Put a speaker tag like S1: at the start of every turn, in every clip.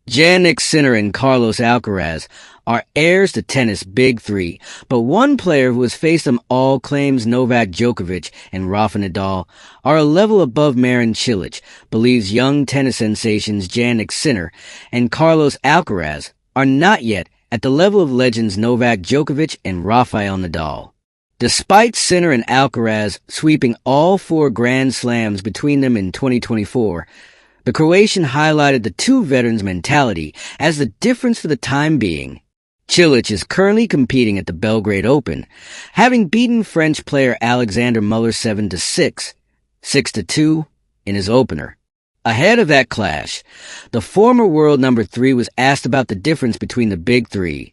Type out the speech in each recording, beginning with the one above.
S1: Jannik Sinner and Carlos Alcaraz are heirs to tennis big three, but one player who has faced them all claims Novak Djokovic and Rafa Nadal are a level above Marin Cilic, believes young tennis sensations Jannik Sinner and Carlos Alcaraz are not yet at the level of legends Novak Djokovic and Rafael Nadal. Despite Sinner and Alcaraz sweeping all 4 Grand Slams between them in 2024, the Croatian highlighted the two veterans' mentality as the difference for the time being. Cilic is currently competing at the Belgrade Open, having beaten French player Alexander Muller 7-6, 6-2 in his opener. Ahead of that clash, the former world number 3 was asked about the difference between the big three: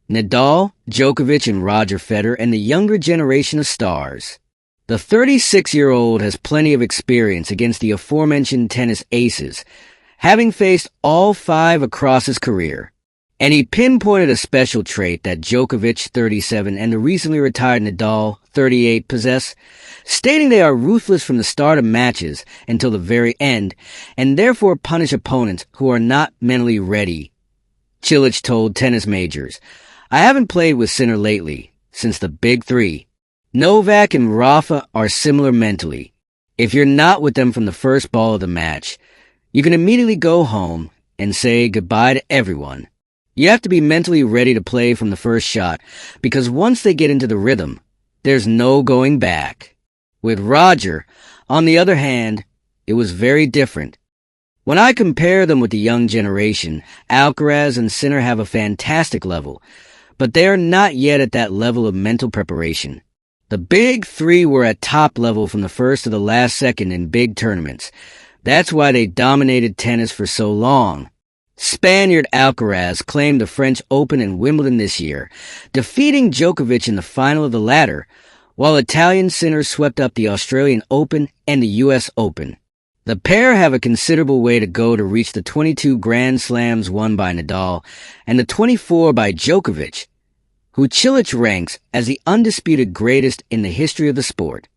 S1: Nadal, Djokovic, and Roger Federer, and the younger generation of stars. The 36-year-old has plenty of experience against the aforementioned tennis aces, having faced all 5 across his career. And he pinpointed a special trait that Djokovic, 37, and the recently retired Nadal, 38, possess, stating they are ruthless from the start of matches until the very end, and therefore punish opponents who are not mentally ready. Cilic told Tennis Majors, "I haven't played with Sinner lately, since the big three. Novak and Rafa are similar mentally. If you're not with them from the first ball of the match, you can immediately go home and say goodbye to everyone. You have to be mentally ready to play from the first shot, because once they get into the rhythm, there's no going back." With Roger, on the other hand, it was very different. When I compare them with the young generation, Alcaraz and Sinner have a fantastic level, but they are not yet at that level of mental preparation. The big three were at top level from the first to the last second in big tournaments. That's why they dominated tennis for so long. Spaniard Alcaraz claimed the French Open and Wimbledon this year, defeating Djokovic in the final of the latter, while Italian Sinner swept up the Australian Open and the US Open. The pair have a considerable way to go to reach the 22 Grand Slams won by Nadal and the 24 by Djokovic, who Cilic ranks as the undisputed greatest in the history of the sport.